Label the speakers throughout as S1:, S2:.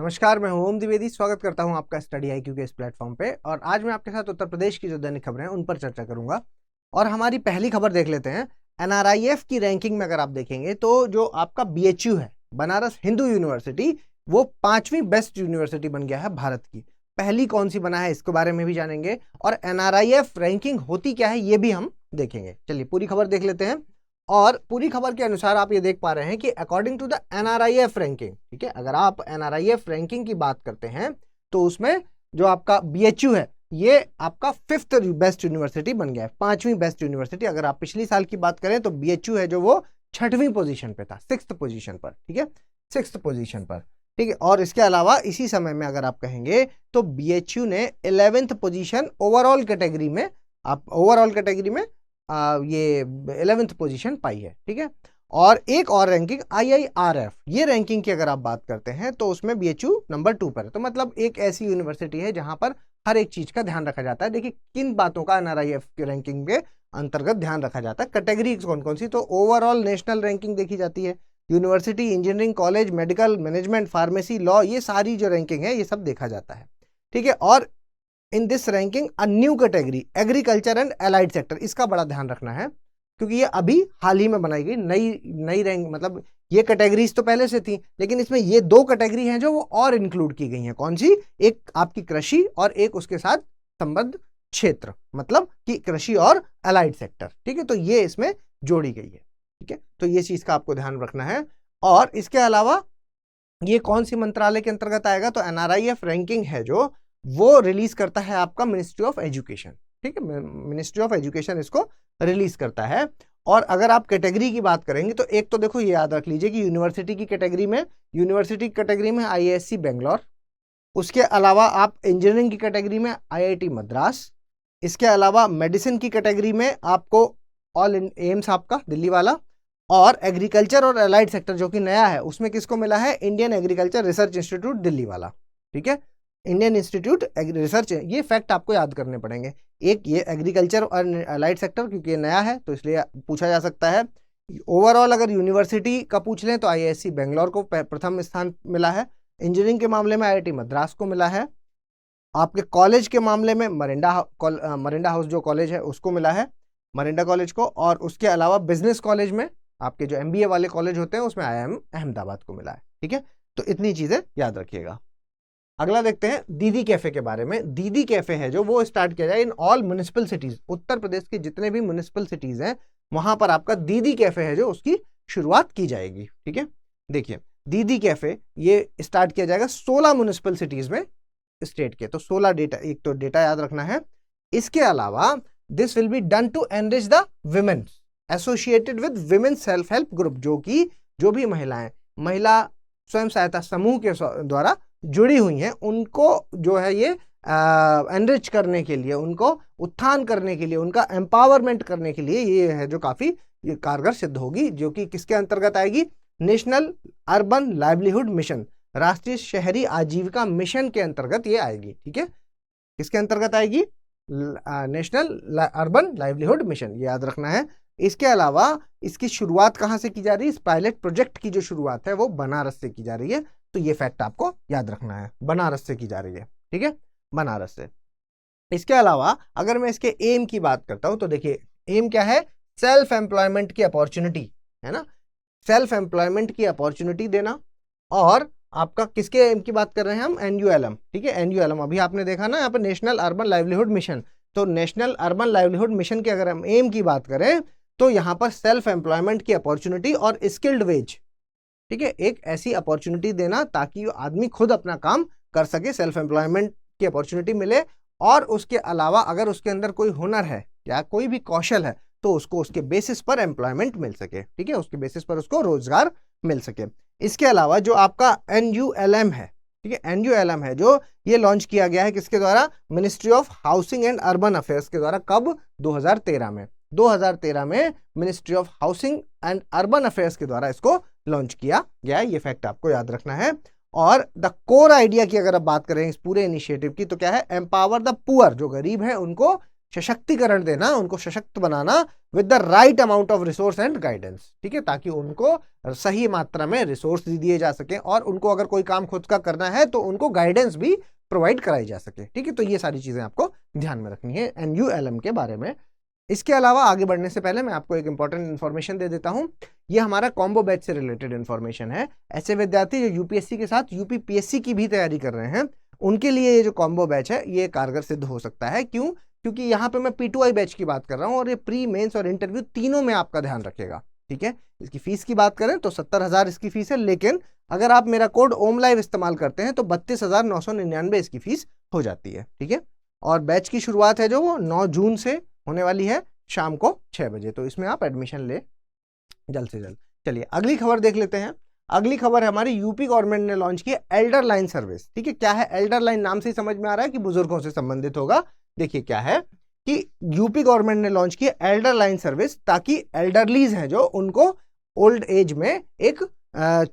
S1: नमस्कार, मैं हूं ओम द्विवेदी। स्वागत करता हूं आपका स्टडी IQ के इस प्लेटफॉर्म पे। और आज मैं आपके साथ उत्तर प्रदेश की जो दैनिक खबरें हैं उन पर चर्चा करूंगा। और हमारी पहली खबर देख लेते हैं। NRIF की रैंकिंग में अगर आप देखेंगे तो जो आपका BHU है, बनारस हिंदू यूनिवर्सिटी, वो 5वीं बेस्ट यूनिवर्सिटी बन गया है भारत की। पहली कौन सी बना है इसके बारे में भी जानेंगे, और NRIF रैंकिंग होती क्या है ये भी हम देखेंगे। चलिए पूरी खबर देख लेते हैं। और पूरी खबर के अनुसार आप ये देख पा रहे हैं कि according to the NRIF ranking, ठीक है, अगर आप NRIF रैंकिंग की बात करते हैं तो उसमें जो आपका BHU है ये आपका 5th बेस्ट यूनिवर्सिटी बन गया है, 5वीं बेस्ट यूनिवर्सिटी। अगर आप पिछली साल की बात करें तो BHU है जो वो 6वीं पोजीशन पे था, 6th पोजीशन पर, ठीक है, 6th पोजीशन पर, ठीक है। और इसके अलावा इसी समय में अगर आप कहेंगे तो BHU ने 11th पोजीशन ओवरऑल कैटेगरी में, आप ओवरऑल कैटेगरी में ये 11th पोजीशन पाई है, ठीक है। और एक और रैंकिंग IIRF, ये रैंकिंग की अगर आप बात करते हैं तो उसमें BHU नंबर 2 पर है। तो मतलब एक ऐसी यूनिवर्सिटी है जहां पर हर एक चीज का ध्यान रखा जाता है। देखिए किन बातों का NRIF की रैंकिंग के अंतर्गत ध्यान रखा जाता है, कैटेगरी कौन कौन सी, तो ओवरऑल नेशनल रैंकिंग देखी जाती है, university, engineering college, medical, management, pharmacy, law, ये सारी जो रैंकिंग है ये सब देखा जाता है, ठीक है। और in this ranking a new category agriculture and allied sector, इसका बड़ा ध्यान रखना है क्योंकि ये अभी हाल ही में बनाई गई नई रैंक, मतलब ये कैटेगरीज तो पहले से थी लेकिन इसमें ये 2 कैटेगरी हैं जो वो और इंक्लूड की गई हैं। कौन सी? एक आपकी कृषि और एक उसके साथ संबद्ध क्षेत्र, मतलब कि कृषि और एलाइड सेक्टर, ठीक है। तो ये इसमें जोड़ी गई है, ठीक है। तो ये चीज का आपको ध्यान रखना है। और इसके अलावा ये कौन सी मंत्रालय के अंतर्गत आएगा, तो NRIF रैंकिंग है जो वो रिलीज करता है आपका मिनिस्ट्री ऑफ एजुकेशन, ठीक है, मिनिस्ट्री ऑफ एजुकेशन इसको रिलीज करता है। और अगर आप कैटेगरी की बात करेंगे तो एक तो देखो ये याद रख लीजिए कि यूनिवर्सिटी की कैटेगरी में IISc बेंगलोर, उसके अलावा आप इंजीनियरिंग की कैटेगरी में IIT मद्रास, इसके अलावा मेडिसिन की कैटेगरी में आपको ऑल एम्स आपका दिल्ली वाला, और एग्रीकल्चर और एलाइड सेक्टर जो कि नया है उसमें किसको मिला है, Indian agriculture research institute Delhi वाला, ठीक है, इंडियन इंस्टीट्यूट रिसर्च। ये फैक्ट आपको याद करने पड़ेंगे। एक ये एग्रीकल्चर और एलाइड सेक्टर क्योंकि ये नया है तो इसलिए पूछा जा सकता है। ओवरऑल अगर यूनिवर्सिटी का पूछ लें तो IISc बेंगलोर को प्रथम स्थान मिला है, इंजीनियरिंग के मामले में IIT मद्रास को मिला है, आपके कॉलेज के मामले में मरिंडा हाउस जो कॉलेज है उसको मिला है, मरिंडा कॉलेज को। और उसके अलावा बिजनेस कॉलेज में आपके जो MBA वाले कॉलेज होते हैं उसमें IIM अहमदाबाद को मिला है, ठीक है। तो इतनी चीजें याद रखिएगा। अगला देखते हैं दीदी कैफे के बारे में। दीदी कैफे है जो वो स्टार्ट किया जाए in all municipal cities, Uttar Pradesh के जितने भी म्युनिसिपल सिटीज हैं वहां पर आपका दीदी कैफे है जो उसकी शुरुआत की जाएगी, ठीक है। देखिए दीदी कैफे ये स्टार्ट किया जाएगा 16 म्युनिसिपल सिटीज में स्टेट के, तो 16 डेटा, एक तो डेटा याद रखना है। इसके अलावा this will be done to enrich the women associated with women self help group, जो भी महिला स्वयं सहायता समूह के द्वारा जुड़ी हुई हैं उनको जो है ये एनरिच करने के लिए, उनको उत्थान करने के लिए, उनका एम्पावरमेंट करने के लिए ये है जो काफी कारगर सिद्ध होगी, जो कि किसके अंतर्गत आएगी, नेशनल अर्बन लाइवलीहुड मिशन, राष्ट्रीय शहरी आजीविका मिशन के अंतर्गत ये आएगी, ठीक है। किसके अंतर्गत आएगी, नेशनल अर्बन लाइवलीहुड मिशन, ये याद रखना है। इसके अलावा इसकी शुरुआत कहां से की जा रही है, इस पायलट प्रोजेक्ट की जो शुरुआत है वो बनारस से की जा रही है, तो ये फैक्ट आपको याद रखना है, बनारस से की जा रही है, ठीक है, बनारस से। इसके अलावा अगर मैं इसके एम की बात करता हूं तो देखिए एम क्या है, सेल्फ एम्प्लॉयमेंट की अपॉर्चुनिटी, है ना, सेल्फ एम्प्लॉयमेंट की अपॉर्चुनिटी देना। और आपका किसके एम की बात कर रहे हैं हम, NULM, ठीक है, NULM अभी आपने देखा ना यहाँ पर नेशनल अर्बन लाइवलीहुड मिशन, तो नेशनल अर्बन लाइवलीहुड मिशन की अगर हम एम की बात करें तो यहाँ पर सेल्फ एम्प्लॉयमेंट की अपॉर्चुनिटी और स्किल्ड वेज, ठीक है, एक ऐसी अपॉर्चुनिटी देना ताकि आदमी खुद अपना काम कर सके, सेल्फ एम्प्लॉयमेंट की अपॉर्चुनिटी मिले। और उसके अलावा अगर उसके अंदर कोई हुनर है या कोई भी कौशल है तो उसको उसके बेसिस पर एम्प्लॉयमेंट मिल सके, ठीक है, उसके बेसिस पर उसको रोजगार मिल सके। इसके अलावा जो आपका NULM है, ठीक है, NULM है जो ये लॉन्च किया गया है किसके द्वारा, ministry of housing and urban affairs के द्वारा, कब, 2013 में ministry of housing and urban affairs के द्वारा इसको लॉन्च किया गया, ये फैक्ट आपको याद रखना है। और द कोर आइडिया की अगर आप बात करें इस पूरे इनिशिएटिव की तो क्या है, एम्पावर द पुअर, जो गरीब है उनको सशक्तिकरण देना, उनको सशक्त बनाना with the right amount of resource and guidance, ठीक है, ताकि उनको सही मात्रा में रिसोर्स दिए जा सके और उनको अगर कोई काम खुद का करना है तो उनको गाइडेंस भी प्रोवाइड कराई जा सके, ठीक है। तो ये सारी चीजें आपको ध्यान में रखनी है NULM के बारे में। इसके अलावा आगे बढ़ने से पहले मैं आपको एक इंपॉर्टेंट इन्फॉर्मेशन दे देता हूं। ये हमारा कॉम्बो बैच से रिलेटेड इन्फॉर्मेशन है। ऐसे विद्यार्थी जो यूपीएससी के साथ यूपीपीएससी की भी तैयारी कर रहे हैं, उनके लिए ये जो कॉम्बो बैच है ये कारगर सिद्ध हो सकता है। क्यों? क्योंकि यहाँ पे मैं P2I बैच की बात कर रहा हूँ और ये प्री, मेंस और इंटरव्यू तीनों में आपका ध्यान रखेगा, ठीक है। इसकी फीस की बात करें तो 70,000 इसकी फीस है, लेकिन अगर आप मेरा कोड ओम लाइव इस्तेमाल करते हैं तो 32,999 इसकी फीस हो जाती है, ठीक है। और बैच की शुरुआत है जो वो 9 जून से होने वाली है शाम को 6 बजे, तो इसमें आप एडमिशन ले जल्द से जल्द। चलिए अगली खबर देख लेते हैं। अगली खबर है हमारी, यूपी गवर्नमेंट ने लॉन्च की एल्डर लाइन सर्विस, ठीक है। क्या है एल्डर लाइन? नाम से ही समझ में आ रहा है कि बुजुर्गों से संबंधित होगा। देखिए क्या है कि यूपी गवर्नमेंट ने लॉन्च की एल्डर लाइन सर्विस, ताकि एल्डरलीज हैं जो, उनको ओल्ड एज में एक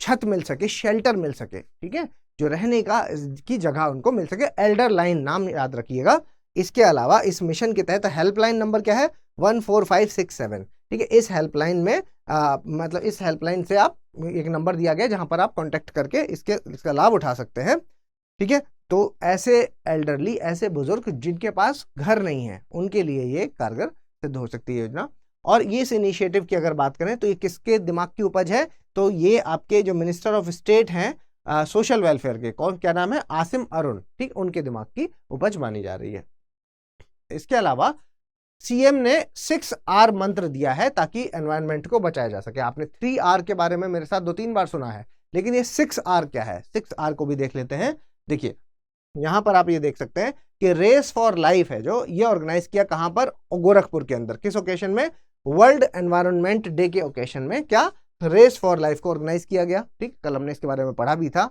S1: छत मिल सके, शेल्टर मिल सके, ठीक है, जो रहने का की जगह उनको मिल सके। एल्डर लाइन नाम याद रखिएगा। इसके अलावा इस मिशन के तहत हेल्पलाइन नंबर क्या है? 14567, ठीक है। इस हेल्पलाइन में मतलब इस हेल्पलाइन से आप एक नंबर दिया गया जहां पर आप कांटेक्ट करके इसका लाभ उठा सकते हैं, ठीक है। तो ऐसे एल्डरली, ऐसे बुजुर्ग जिनके पास घर नहीं है, उनके लिए ये कारगर सिद्ध हो सकती है योजना। और ये इस इनिशिएटिव की अगर बात करें तो ये किसके दिमाग की उपज है? तो ये आपके जो मिनिस्टर ऑफ स्टेट हैं सोशल वेलफेयर के, कौन, क्या नाम है? आसिम अरुण, ठीक, उनके दिमाग की उपज मानी जा रही है। इसके अलावा सीएम ने 6R मंत्र दिया है ताकि एनवायरनमेंट को बचाया जा सके। आपने 3R के बारे में मेरे साथ 2-3 बार सुना है, लेकिन ये 6R क्या है? 6R को भी देख लेते हैं। देखिए यहां पर आप ये देख सकते हैं कि रेस फॉर लाइफ है जो, ये ऑर्गेनाइज किया कहां पर? गोरखपुर के अंदर। किस ओकेशन में? वर्ल्ड एनवायरनमेंट डे के ओकेशन में क्या रेस फॉर लाइफ को ऑर्गेनाइज किया गया, ठीक। कल हमने इसके बारे में पढ़ा भी था।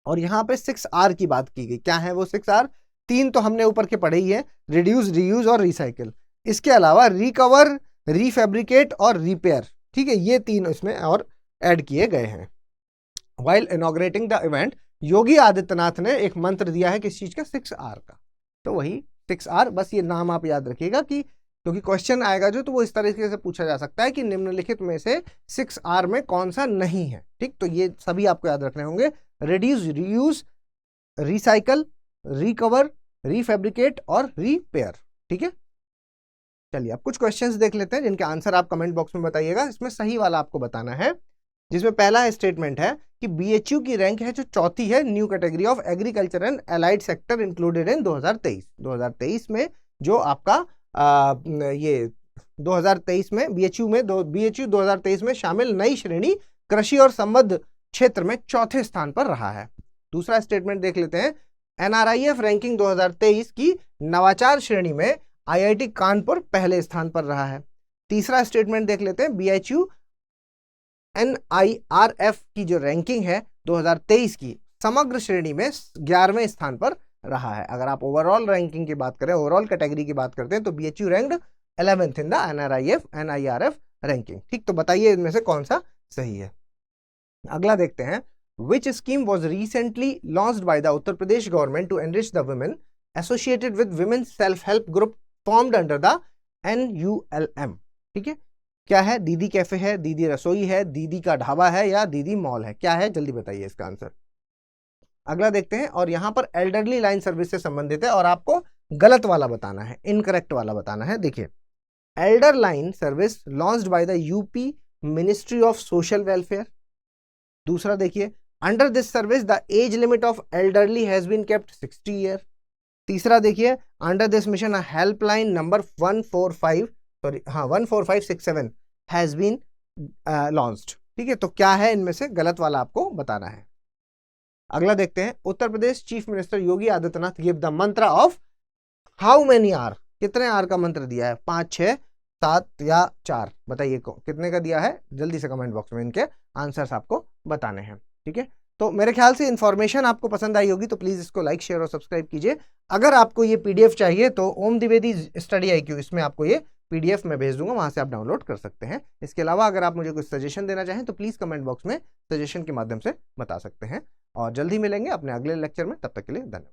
S1: और यहां पे 6R की बात की गई। क्या है वो 6R? 3 तो हमने ऊपर के पढ़े ही है, रिड्यूस, रीयूज और रिसाइकिल। इसके अलावा रिकवर, रीफेब्रिकेट और रिपेयर, ठीक है, ये 3 इसमें और ऐड किए गए हैं। While inaugurating the event, Yogi Adityanath ने एक मंत्र दिया है किस चीज का? 6R का। तो वही 6R, बस ये नाम आप याद रखिएगा कि क्योंकि क्वेश्चन आएगा जो, तो वो इस तरीके से पूछा जा सकता है कि निम्नलिखित में से 6R में कौन सा नहीं है, ठीक। तो ये सभी आपको याद रखने होंगे, रिड्यूस, रीयूज, रिसाइकल, रिकवर, रीफेब्रिकेट और रिपेयर, ठीक है। चलिए अब कुछ क्वेश्चंस देख लेते हैं जिनके आंसर आप कमेंट बॉक्स में बताइएगा। इसमें सही वाला आपको बताना है, जिसमें पहला स्टेटमेंट है कि BHU की रैंक है जो 4थी है, new category of agriculture and allied sector included in 2023 में जो आपका ये 2023 में BHU 2023 में शामिल नई श्रेणी कृषि और संबद्ध क्षेत्र में 4थे स्थान पर रहा है। दूसरा स्टेटमेंट देख लेते हैं, NRIF रैंकिंग 2023 की नवाचार श्रेणी में IIT कानपुर पहले स्थान पर रहा है। तीसरा स्टेटमेंट देख लेते हैं, BHU NIRF की जो रैंकिंग है 2023 की समग्र श्रेणी में 11वें स्थान पर रहा है। अगर आप ओवरऑल रैंकिंग की बात करें, ओवरऑल कैटेगरी की बात करते हैं, तो BHU ranked 11th in the NIRF ranking, ठीक। तो बताइए इनमें से कौन सा सही है। अगला देखते हैं, which scheme was recently launched by the Uttar Pradesh government to enrich the women associated with women's self-help group formed under the NULM, ठीक है। क्या है? दीदी कैफे है, दीदी रसोई है, दीदी का ढाबा है या दीदी मॉल है? क्या है? जल्दी बताइए इसका आंसर। अगला देखते हैं, और यहां पर एल्डरली लाइन सर्विस से संबंधित है और आपको गलत वाला बताना है, इनकरेक्ट वाला बताना है। देखिए, elder line service launched by the UP ministry of social welfare. दूसरा देखिए, under this service the age limit of elderly has been kept 60 year. तीसरा देखिए, under this mission a helpline number 14567 has been launched, ठीक है। तो क्या है इनमें से? गलत वाला आपको बताना है। अगला देखते हैं, Uttar Pradesh chief minister Yogi Adityanath give the mantra of how many R, कितने आर का मंत्र दिया है? 5, 6, 7 या 4? बताइए कितने का दिया है? जल्दी से कमेंट बॉक्स में इनके आंसर्स आपको बताने हैं, ठीक है। तो मेरे ख्याल से इन्फॉर्मेशन आपको पसंद आई होगी, तो प्लीज इसको लाइक, शेयर और सब्सक्राइब कीजिए। अगर आपको ये PDF चाहिए तो ओम द्विवेदी स्टडी IQ, इसमें आपको ये PDF में भेज दूंगा, वहां से आप डाउनलोड कर सकते हैं। इसके अलावा अगर आप मुझे कुछ सजेशन देना चाहें तो प्लीज कमेंट बॉक्स में सजेशन के माध्यम से बता सकते हैं। और जल्दी मिलेंगे अपने अगले लेक्चर में, तब तक के लिए धन्यवाद।